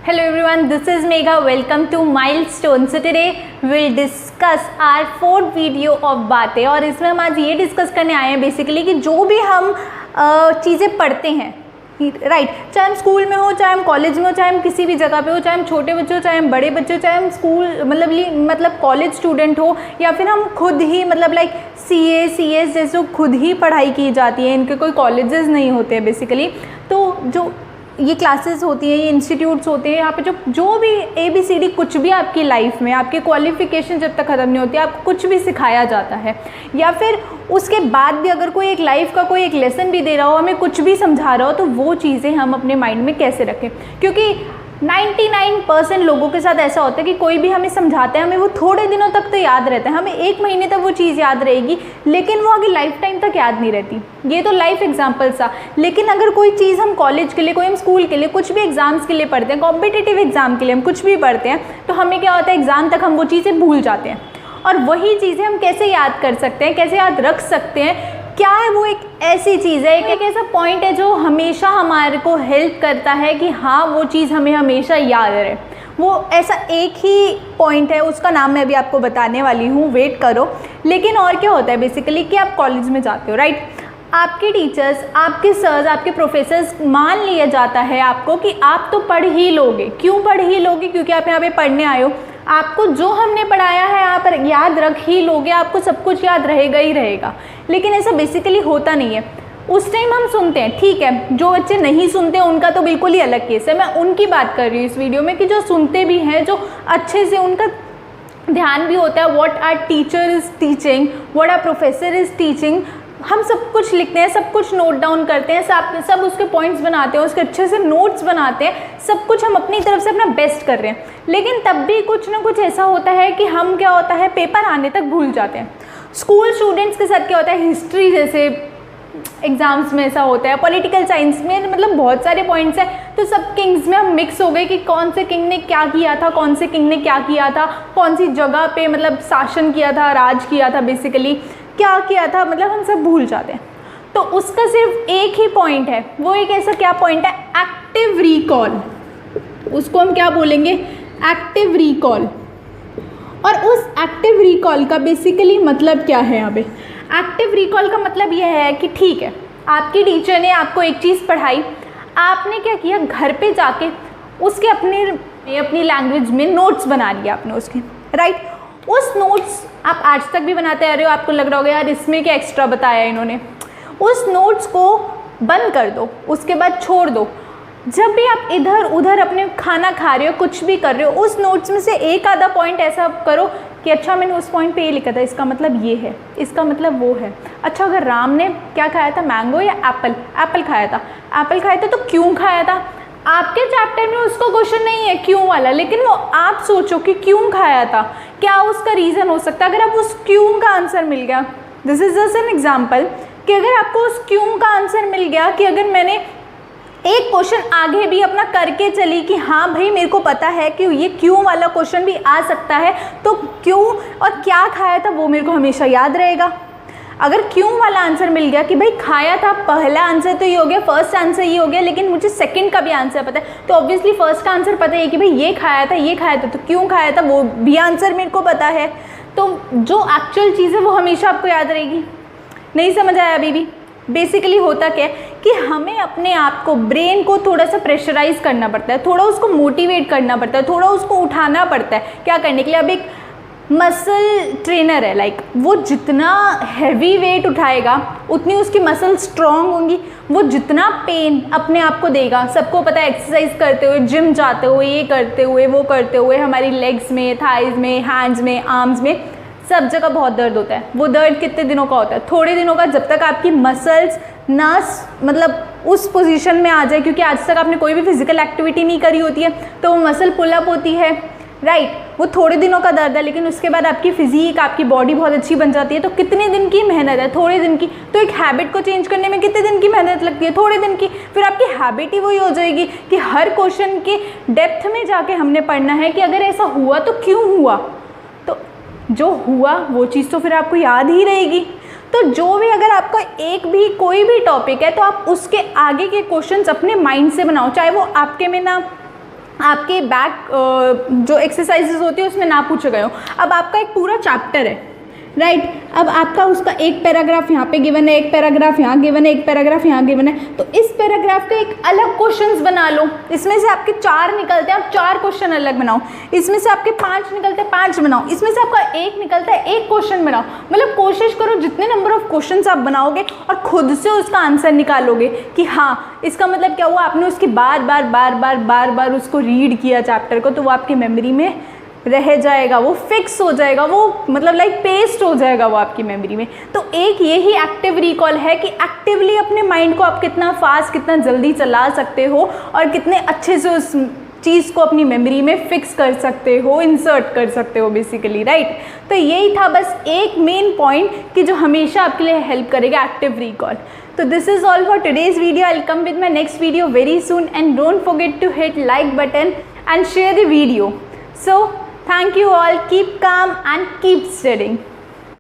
Hello everyone, this is Megha. Welcome to Milestones. So today we'll discuss our fourth video of बातें और इसमें हम आज ये डिस्कस करने आए हैं बेसिकली कि जो भी हम चीज़ें पढ़ते हैं राइट, चाहे हम स्कूल में हो, चाहे हम कॉलेज में हो, चाहे हम किसी भी जगह पे हो, चाहे हम छोटे बच्चे हो, चाहे हम बड़े बच्चे हो, चाहे हम स्कूल मतलब कॉलेज स्टूडेंट हो, या फिर हम खुद ही लाइक CS जैसे खुद ही पढ़ाई की जाती है, इनके कोई कॉलेजेस नहीं होते हैं बेसिकली। तो जो ये क्लासेस होती हैं, ये इंस्टीट्यूट्स होते हैं, यहाँ पे जो भी ABCD कुछ भी आपकी लाइफ में, आपके क्वालिफिकेशन जब तक ख़त्म नहीं होती, आपको कुछ भी सिखाया जाता है, या फिर उसके बाद भी अगर कोई एक लाइफ का कोई एक लेसन भी दे रहा हो, हमें कुछ भी समझा रहा हो, तो वो चीज़ें हम अपने माइंड में कैसे रखें। क्योंकि 99% लोगों के साथ ऐसा होता है कि कोई भी हमें समझाता है, हमें वो थोड़े दिनों तक तो याद रहता है, हमें 1 महीने तक वो चीज़ याद रहेगी, लेकिन वो आगे लाइफ टाइम तक याद नहीं रहती। ये तो लाइफ एग्जाम्पल सा। लेकिन अगर कोई चीज़ हम कॉलेज के लिए, कोई हम स्कूल के लिए, कुछ भी एग्ज़ाम्स के लिए पढ़ते हैं, कॉम्पिटिटिव एग्ज़ाम के लिए हम कुछ भी पढ़ते हैं, तो हमें क्या होता है, एग्ज़ाम तक हम वो चीज़ें भूल जाते हैं। और वही चीज़ें हम कैसे याद कर सकते हैं, कैसे याद रख सकते हैं, क्या है वो एक ऐसी चीज़ है, एक ऐसा पॉइंट है जो हमेशा हमारे को हेल्प करता है कि हाँ वो चीज़ हमें हमेशा याद रहे। वो ऐसा एक ही पॉइंट है, उसका नाम मैं अभी आपको बताने वाली हूँ, वेट करो। लेकिन और क्या होता है बेसिकली कि आप कॉलेज में जाते हो राइट, आपके टीचर्स, आपके सर्स, आपके प्रोफेसर्स, मान लिया जाता है आपको कि आप तो पढ़ ही लोगे। क्यों पढ़ ही लोगे? क्योंकि आप यहाँ पे पढ़ने आए हो, आपको जो हमने पढ़ाया है आप याद रख ही लोगे, आपको सब कुछ याद रहेगा ही रहेगा। लेकिन ऐसा बेसिकली होता नहीं है। उस टाइम हम सुनते हैं, ठीक है, जो बच्चे नहीं सुनते उनका तो बिल्कुल ही अलग केस है, मैं उनकी बात कर रही हूँ इस वीडियो में, कि जो सुनते भी हैं, जो अच्छे से उनका ध्यान भी होता है, what are teacher is teaching, what are professor is teaching, हम सब कुछ लिखते हैं, सब कुछ नोट डाउन करते हैं, सब उसके पॉइंट्स बनाते हैं, उसके अच्छे से नोट्स बनाते हैं, सब कुछ हम अपनी तरफ से अपना बेस्ट कर रहे हैं। लेकिन तब भी कुछ ना कुछ ऐसा होता है कि हम क्या होता है, पेपर आने तक भूल जाते हैं। स्कूल स्टूडेंट्स के साथ क्या होता है, हिस्ट्री जैसे एग्ज़ाम्स में ऐसा होता है, पॉलिटिकल साइंस में बहुत सारे पॉइंट्स हैं, तो सब किंग्स में हम मिक्स हो गए कि कौन से किंग ने क्या किया था, कौन से किंग ने क्या किया था, कौन सी जगह पे शासन किया था, राज किया था, बेसिकली क्या किया था, हम सब भूल जाते हैं। तो उसका सिर्फ एक ही पॉइंट है, वो एक ऐसा क्या पॉइंट है, एक्टिव रिकॉल। उसको हम क्या बोलेंगे, एक्टिव रिकॉल। और उस एक्टिव रिकॉल का बेसिकली मतलब क्या है यहाँ पे? एक्टिव रिकॉल का मतलब यह है कि ठीक है, आपकी टीचर ने आपको एक चीज़ पढ़ाई, आपने क्या किया, घर पे जाके उसके अपनी लैंग्वेज में नोट्स बना लिया आपने उसके, राइट। उस नोट्स आप आज तक भी बनाते आ रहे हो, आपको लग रहा होगा यार इसमें क्या एक्स्ट्रा बताया इन्होंने। उस नोट्स को बंद कर दो, उसके बाद छोड़ दो। जब भी आप इधर उधर अपने खाना खा रहे हो, कुछ भी कर रहे हो, उस नोट्स में से एक आधा पॉइंट ऐसा करो कि अच्छा मैंने उस पॉइंट पे ये लिखा था, इसका मतलब ये है, इसका मतलब वो है। अच्छा, अगर राम ने क्या खाया था, मैंगो या एप्पल? एप्पल खाया था। एप्पल खाया था तो क्यों खाया था? आपके चैप्टर में उसको क्वेश्चन नहीं है क्यों वाला, लेकिन वो आप सोचो कि क्यों खाया था, क्या उसका रीज़न हो सकता है। अगर आप उस क्यों का आंसर मिल गया, this is just an example, कि अगर आपको उस क्यों का आंसर मिल गया, कि अगर मैंने एक क्वेश्चन आगे भी अपना करके चली कि हाँ भाई मेरे को पता है कि ये क्यों वाला क्वेश्चन भी आ सकता है, तो क्यों और क्या खाया था वो मेरे को हमेशा याद रहेगा। अगर क्यों वाला आंसर मिल गया कि भाई खाया था, पहला आंसर तो ये हो गया, फर्स्ट आंसर ये हो गया, लेकिन मुझे सेकंड का भी आंसर पता है, तो ऑब्वियसली फर्स्ट का आंसर पता है कि भाई ये खाया था, ये खाया था, तो क्यों खाया था वो भी आंसर मेरे को पता है। तो जो एक्चुअल चीज़ है वो हमेशा आपको याद रहेगी। नहीं समझ आया अभी भी? बेसिकली होता क्या है कि हमें अपने आप को, ब्रेन को थोड़ा सा प्रेशराइज करना पड़ता है, थोड़ा उसको मोटिवेट करना पड़ता है, थोड़ा उसको उठाना पड़ता है। क्या करने के लिए? अब एक मसल ट्रेनर है, लाइक वो जितना हैवी वेट उठाएगा उतनी उसकी मसल स्ट्रॉन्ग होंगी, वो जितना पेन अपने आप को देगा। सबको पता है एक्सरसाइज करते हुए, जिम जाते हुए, ये करते हुए, वो करते हुए, हमारी लेग्स में, थाइज में, हैंड्स में, आर्म्स में, सब जगह बहुत दर्द होता है। वो दर्द कितने दिनों का होता है? थोड़े दिनों का, जब तक आपकी मसल्स ना उस पोजीशन में आ जाए, क्योंकि आज तक आपने कोई भी फिजिकल एक्टिविटी नहीं करी होती है, तो वो मसल पुलअप होती है, राइट। वो थोड़े दिनों का दर्द है, लेकिन उसके बाद आपकी फिजिक, आपकी बॉडी बहुत अच्छी बन जाती है। तो कितने दिन की मेहनत है? थोड़े दिन की। तो एक हैबिट को चेंज करने में कितने दिन की मेहनत लगती है? थोड़े दिन की। फिर आपकी हैबिट ही वही हो जाएगी कि हर क्वेश्चन के डेप्थ में जाके हमने पढ़ना है कि अगर ऐसा हुआ तो क्यों हुआ, तो जो हुआ वो चीज़ तो फिर आपको याद ही रहेगी। तो जो भी, अगर आपका एक भी कोई भी टॉपिक है, तो आप उसके आगे के क्वेश्चंस अपने माइंड से बनाओ, चाहे वो आपके में ना आपके बैक जो एक्सरसाइजेज होती है उसमें ना पूछे गए हो। अब आपका एक पूरा चैप्टर है, राइट, अब आपका उसका एक पैराग्राफ यहाँ पे गिवन है, एक पैराग्राफ यहाँ गिवन है, एक पैराग्राफ यहाँ गिवन है, तो इस पैराग्राफ का एक अलग क्वेश्चंस बना लो। इसमें से आपके 4 निकलते हैं, आप 4 क्वेश्चन अलग बनाओ। इसमें से आपके 5 निकलते हैं, 5 बनाओ। इसमें से आपका 1 निकलता है, 1 क्वेश्चन बनाओ। मतलब कोशिश करो जितने नंबर ऑफ क्वेश्चन आप बनाओगे और खुद से उसका आंसर निकालोगे कि हाँ इसका मतलब क्या हुआ, आपने उसकी बार बार उसको रीड किया चैप्टर को, तो वो आपकी मेमोरी में रह जाएगा, वो फिक्स हो जाएगा, वो मतलब लाइक पेस्ट हो जाएगा वो आपकी मेमोरी में। तो एक यही एक्टिव रिकॉल है कि एक्टिवली अपने माइंड को आप कितना फास्ट, कितना जल्दी चला सकते हो और कितने अच्छे से उस चीज़ को अपनी मेमोरी में फिक्स कर सकते हो, इंसर्ट कर सकते हो बेसिकली, राइट। तो यही था बस एक मेन पॉइंट कि जो हमेशा आपके लिए हेल्प करेगा, active recall. So this is all for today's video. I'll come with my next video very soon, and don't forget to hit like button and share the video. So thank you all, keep calm and keep studying.